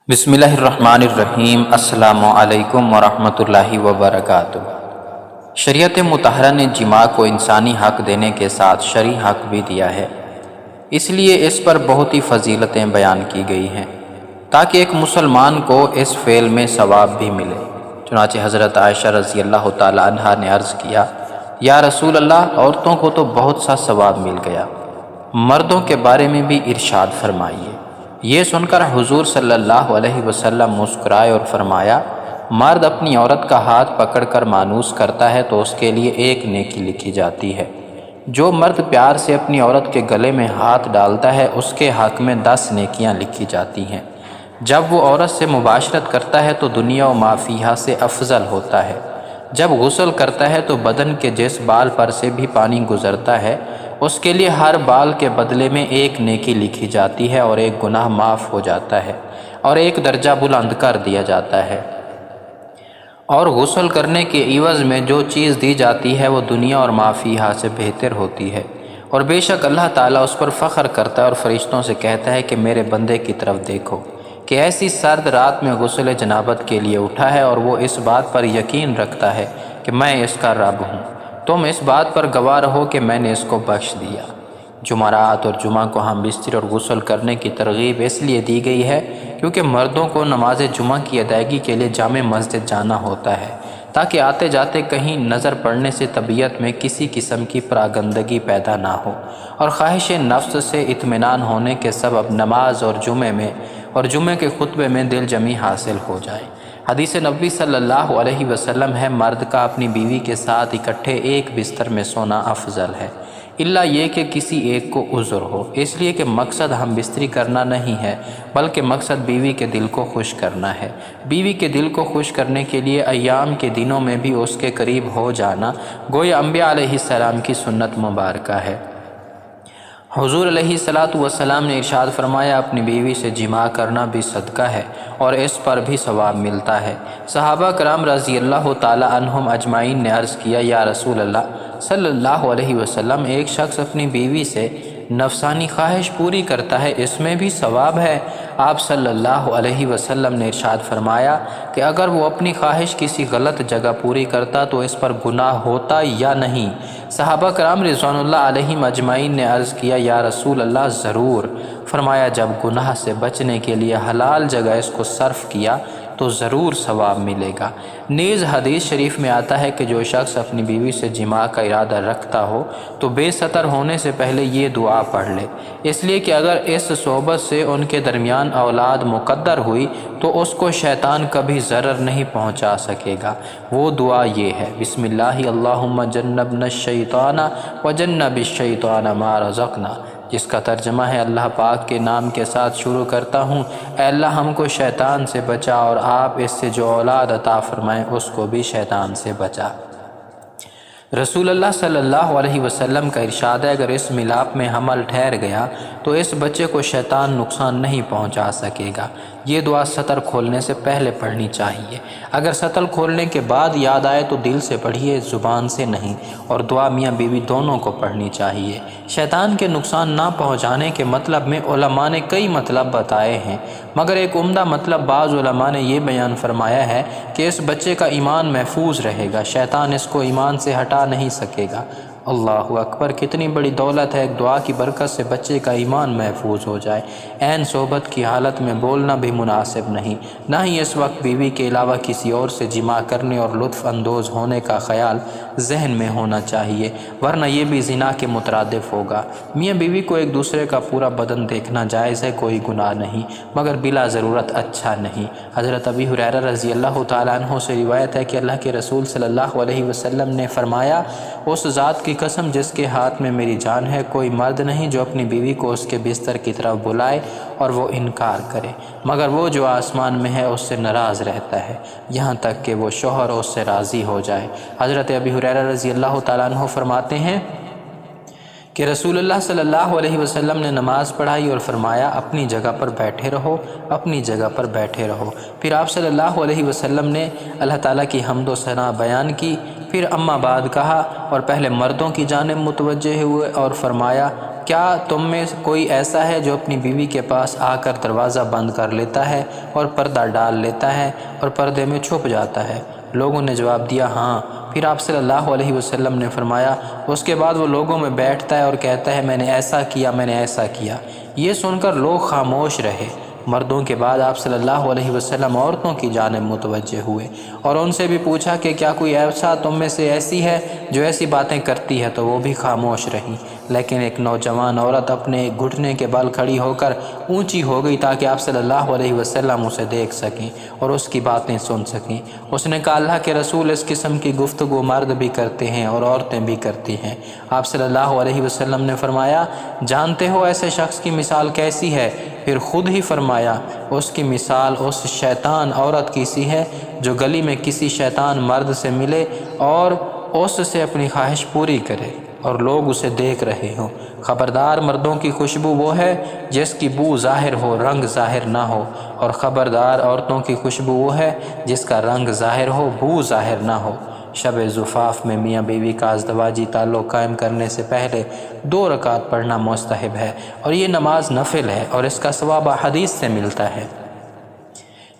بسم اللہ الرحمن الرحیم۔ السلام علیکم ورحمۃ اللہ وبرکاتہ۔ شریعت مطہرہ نے جماع کو انسانی حق دینے کے ساتھ شرعی حق بھی دیا ہے، اس لیے اس پر بہت ہی فضیلتیں بیان کی گئی ہیں تاکہ ایک مسلمان کو اس فعل میں ثواب بھی ملے۔ چنانچہ حضرت عائشہ رضی اللہ تعالی عنہا نے عرض کیا، یا رسول اللہ، عورتوں کو تو بہت سا ثواب مل گیا، مردوں کے بارے میں بھی ارشاد فرمائیے۔ یہ سن کر حضور صلی اللہ علیہ وسلم مسکرائے اور فرمایا، مرد اپنی عورت کا ہاتھ پکڑ کر مانوس کرتا ہے تو اس کے لیے ایک نیکی لکھی جاتی ہے۔ جو مرد پیار سے اپنی عورت کے گلے میں ہاتھ ڈالتا ہے اس کے حق میں 10 نیکیاں لکھی جاتی ہیں۔ جب وہ عورت سے مباشرت کرتا ہے تو دنیا و ما فیہا سے افضل ہوتا ہے۔ جب غسل کرتا ہے تو بدن کے جس بال پر سے بھی پانی گزرتا ہے اس کے لیے ہر بال کے بدلے میں ایک نیکی لکھی جاتی ہے اور ایک گناہ معاف ہو جاتا ہے اور ایک درجہ بلند کر دیا جاتا ہے۔ اور غسل کرنے کے عوض میں جو چیز دی جاتی ہے وہ دنیا اور ما فیہا سے بہتر ہوتی ہے، اور بے شک اللہ تعالیٰ اس پر فخر کرتا ہے اور فرشتوں سے کہتا ہے کہ میرے بندے کی طرف دیکھو کہ ایسی سرد رات میں غسل جنابت کے لیے اٹھا ہے اور وہ اس بات پر یقین رکھتا ہے کہ میں اس کا رب ہوں۔ تم اس بات پر گواہ رہو کہ میں نے اس کو بخش دیا۔ جمعرات اور جمعہ کو ہم بستر اور غسل کرنے کی ترغیب اس لیے دی گئی ہے کیونکہ مردوں کو نماز جمعہ کی ادائیگی کے لیے جامع مسجد جانا ہوتا ہے تاکہ آتے جاتے کہیں نظر پڑنے سے طبیعت میں کسی قسم کی پراگندگی پیدا نہ ہو، اور خواہش نفس سے اطمینان ہونے کے سبب نماز اور جمعے کے خطبے میں دل جمی حاصل ہو جائے۔ حدیث نبوی صلی اللہ علیہ وسلم ہے، مرد کا اپنی بیوی کے ساتھ اکٹھے ایک بستر میں سونا افضل ہے، الا یہ کہ کسی ایک کو عذر ہو، اس لیے کہ مقصد ہم بستری کرنا نہیں ہے بلکہ مقصد بیوی کے دل کو خوش کرنا ہے۔ بیوی کے دل کو خوش کرنے کے لیے ایام کے دنوں میں بھی اس کے قریب ہو جانا گویا انبیاء علیہ السلام کی سنت مبارکہ ہے۔ حضور علیہ السلام نے ارشاد فرمایا، اپنی بیوی سے جماع کرنا بھی صدقہ ہے اور اس پر بھی ثواب ملتا ہے۔ صحابہ کرام رضی اللہ تعالی عنہم اجمعین نے عرض کیا، یا رسول اللہ صلی اللہ علیہ وسلم، ایک شخص اپنی بیوی سے نفسانی خواہش پوری کرتا ہے، اس میں بھی ثواب ہے؟ آپ صلی اللہ علیہ وسلم نے ارشاد فرمایا کہ اگر وہ اپنی خواہش کسی غلط جگہ پوری کرتا تو اس پر گناہ ہوتا یا نہیں؟ صحابہ کرام رضوان اللہ علیہم اجمعین نے عرض کیا، یا رسول اللہ ضرور۔ فرمایا، جب گناہ سے بچنے کے لیے حلال جگہ اس کو صرف کیا تو ضرور ثواب ملے گا۔ نیز حدیث شریف میں آتا ہے کہ جو شخص اپنی بیوی سے جماع کا ارادہ رکھتا ہو تو بے ستر ہونے سے پہلے یہ دعا پڑھ لے، اس لیے کہ اگر اس صحبت سے ان کے درمیان اولاد مقدر ہوئی تو اس کو شیطان کبھی ضرر نہیں پہنچا سکے گا۔ وہ دعا یہ ہے، بسم اللہ اللہم جنبنا الشیطان وجنب الشیطان ما رزقنا، جس کا ترجمہ ہے، اللہ پاک کے نام کے ساتھ شروع کرتا ہوں، اے اللہ ہم کو شیطان سے بچا اور آپ اس سے جو اولاد عطا فرمائیں اس کو بھی شیطان سے بچا۔ رسول اللہ صلی اللہ علیہ وسلم کا ارشاد ہے، اگر اس ملاپ میں حمل ٹھہر گیا تو اس بچے کو شیطان نقصان نہیں پہنچا سکے گا۔ یہ دعا سطر کھولنے سے پہلے پڑھنی چاہیے۔ اگر سطر کھولنے کے بعد یاد آئے تو دل سے پڑھیے، زبان سے نہیں، اور دعا میاں بیوی دونوں کو پڑھنی چاہیے۔ شیطان کے نقصان نہ پہنچانے کے مطلب میں علماء نے کئی مطلب بتائے ہیں، مگر ایک عمدہ مطلب بعض علماء نے یہ بیان فرمایا ہے کہ اس بچے کا ایمان محفوظ رہے گا، شیطان اس کو ایمان سے ہٹا نہیں سکے گا۔ اللہ اکبر، کتنی بڑی دولت ہے ایک دعا کی برکت سے بچے کا ایمان محفوظ ہو جائے۔ عین صحبت کی حالت میں بولنا بھی مناسب نہیں، نہ ہی اس وقت بیوی کے علاوہ کسی اور سے جماع کرنے اور لطف اندوز ہونے کا خیال ذہن میں ہونا چاہیے، ورنہ یہ بھی زنا کے مترادف ہوگا۔ میاں بیوی کو ایک دوسرے کا پورا بدن دیکھنا جائز ہے، کوئی گناہ نہیں، مگر بلا ضرورت اچھا نہیں۔ حضرت ابی ہریرہ رضی اللہ تعالیٰ عنہ سے روایت ہے کہ اللہ کے رسول صلی اللہ علیہ وسلم نے فرمایا، اس ذات کی قسم جس کے ہاتھ میں میری جان ہے، کوئی مرد نہیں جو اپنی بیوی کو اس کے بستر کی طرف بلائے اور وہ انکار کرے، مگر وہ جو آسمان میں ہے اس سے ناراض رہتا ہے یہاں تک کہ وہ شوہر اس سے راضی ہو جائے۔ حضرت ابی ہریرہ رضی اللہ تعالیٰ عنہ فرماتے ہیں کہ رسول اللہ صلی اللہ علیہ وسلم نے نماز پڑھائی اور فرمایا، اپنی جگہ پر بیٹھے رہو، اپنی جگہ پر بیٹھے رہو۔ پھر آپ صلی اللہ علیہ وسلم نے اللہ تعالیٰ کی حمد و ثنا بیان کی، پھر اما بعد کہا اور پہلے مردوں کی جانب متوجہ ہوئے اور فرمایا، کیا تم میں کوئی ایسا ہے جو اپنی بیوی کے پاس آ کر دروازہ بند کر لیتا ہے اور پردہ ڈال لیتا ہے اور پردے میں چھپ جاتا ہے؟ لوگوں نے جواب دیا ہاں۔ پھر آپ صلی اللہ علیہ وسلم نے فرمایا اس کے بعد وہ لوگوں میں بیٹھتا ہے اور کہتا ہے میں نے ایسا کیا، میں نے ایسا کیا۔ یہ سن کر لوگ خاموش رہے۔ مردوں کے بعد آپ صلی اللہ علیہ وسلم عورتوں کی جانب متوجہ ہوئے اور ان سے بھی پوچھا کہ کیا کوئی ایسا تم میں سے ایسی ہے جو ایسی باتیں کرتی ہے؟ تو وہ بھی خاموش رہیں۔ لیکن ایک نوجوان عورت اپنے گھٹنے کے بل کھڑی ہو کر اونچی ہو گئی تاکہ آپ صلی اللہ علیہ وسلم اسے دیکھ سکیں اور اس کی باتیں سن سکیں۔ اس نے کہا اللہ کے رسول، اس قسم کی گفتگو مرد بھی کرتے ہیں اور عورتیں بھی کرتی ہیں۔ آپ صلی اللہ علیہ وسلم نے فرمایا جانتے ہو ایسے شخص کی مثال کیسی ہے؟ پھر خود ہی فرمایا اس کی مثال اس شیطان عورت کی سی ہے جو گلی میں کسی شیطان مرد سے ملے اور اس سے اپنی خواہش پوری کرے اور لوگ اسے دیکھ رہے ہوں۔ خبردار، مردوں کی خوشبو وہ ہے جس کی بو ظاہر ہو، رنگ ظاہر نہ ہو، اور خبردار عورتوں کی خوشبو وہ ہے جس کا رنگ ظاہر ہو، بو ظاہر نہ ہو۔ شب زفاف میں میاں بیوی کا ازدواجی تعلق قائم کرنے سے پہلے 2 رکعت پڑھنا مستحب ہے اور یہ نماز نفل ہے اور اس کا ثواب حدیث سے ملتا ہے۔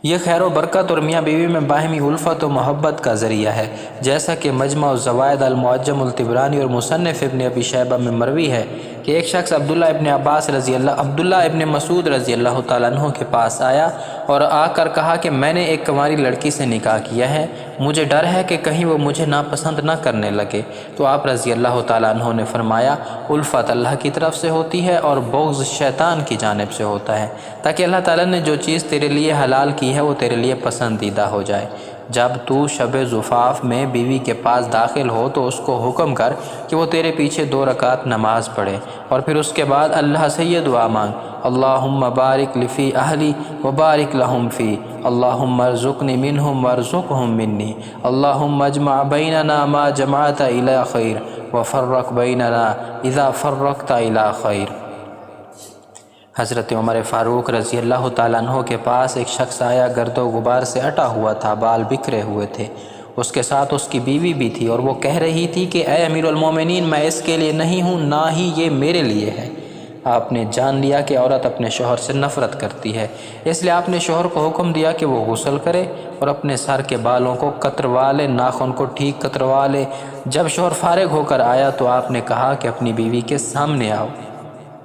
یہ خیر و برکت اور میاں بیوی میں باہمی الفت و محبت کا ذریعہ ہے، جیسا کہ مجمع الزوائد المعجم الطبرانی اور مصنف ابن ابی شیبہ میں مروی ہے کہ ایک شخص عبداللہ ابن مسعود رضی اللہ تعالیٰ عنہ کے پاس آیا اور آ کر کہا کہ میں نے ایک کنواری لڑکی سے نکاح کیا ہے، مجھے ڈر ہے کہ کہیں وہ مجھے ناپسند نہ کرنے لگے۔ تو آپ رضی اللہ تعالیٰ عنہ نے فرمایا الفت اللہ کی طرف سے ہوتی ہے اور بغض شیطان کی جانب سے ہوتا ہے، تاکہ اللہ تعالیٰ نے جو چیز تیرے لیے حلال کی ہے وہ تیرے لیے پسندیدہ ہو جائے۔ جب تو شب زفاف میں بیوی کے پاس داخل ہو تو اس کو حکم کر کہ وہ تیرے پیچھے 2 رکعت نماز پڑھے اور پھر اس کے بعد اللہ سے یہ دعا مانگ اللہم بارک لفی اہلی وبارک لہم فی، اللہم ارزقنی منہم وارزقہم منی، اللہم اجمع بیننا ما جمعت الی خیر وفرق بیننا اذا فرقت الی خیر۔ حضرت عمر فاروق رضی اللہ تعالیٰ عنہ کے پاس ایک شخص آیا، گرد و غبار سے اٹا ہوا تھا، بال بکھرے ہوئے تھے، اس کے ساتھ اس کی بیوی بھی تھی اور وہ کہہ رہی تھی کہ اے امیر المومنین میں اس کے لیے نہیں ہوں، نہ ہی یہ میرے لیے ہے۔ آپ نے جان لیا کہ عورت اپنے شوہر سے نفرت کرتی ہے، اس لیے آپ نے شوہر کو حکم دیا کہ وہ غسل کرے اور اپنے سر کے بالوں کو کتروا لے، ناخن کو ٹھیک کتروا لے۔ جب شوہر فارغ ہو کر آیا تو آپ نے کہا کہ اپنی بیوی کے سامنے آؤ۔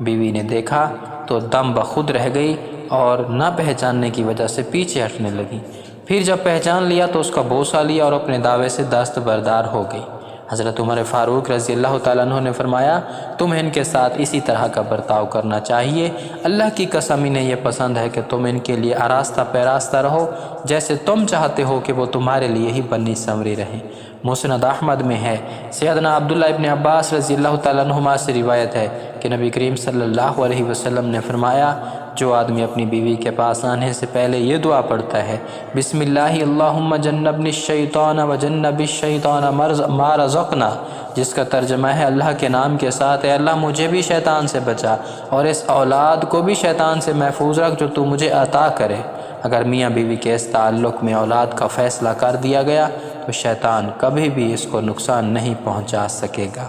بیوی نے دیکھا تو دم بخود رہ گئی اور نہ پہچاننے کی وجہ سے پیچھے ہٹنے لگی۔ پھر جب پہچان لیا تو اس کا بوسہ لیا اور اپنے دعوے سے دستبردار ہو گئی۔ حضرت عمر فاروق رضی اللہ تعالیٰ عنہ نے فرمایا تمہیں ان کے ساتھ اسی طرح کا برتاؤ کرنا چاہیے، اللہ کی قسم انہیں یہ پسند ہے کہ تم ان کے لیے آراستہ پیراستہ رہو جیسے تم چاہتے ہو کہ وہ تمہارے لیے ہی بنی سنوری رہیں۔ مسند احمد میں ہے، سیدنا عبداللہ ابن عباس رضی اللہ تعالیٰ عنہما سے روایت ہے کہ نبی کریم صلی اللہ علیہ وسلم نے فرمایا جو آدمی اپنی بیوی کے پاس آنے سے پہلے یہ دعا پڑھتا ہے بسم اللہ اللہم جنبنی الشیطان وجنب الشیطان ما رزقنا، جس کا ترجمہ ہے اللہ کے نام کے ساتھ اے اللہ مجھے بھی شیطان سے بچا اور اس اولاد کو بھی شیطان سے محفوظ رکھ جو تو مجھے عطا کرے۔ اگر میاں بیوی کے اس تعلق میں اولاد کا فیصلہ کر دیا گیا تو شیطان کبھی بھی اس کو نقصان نہیں پہنچا سکے گا۔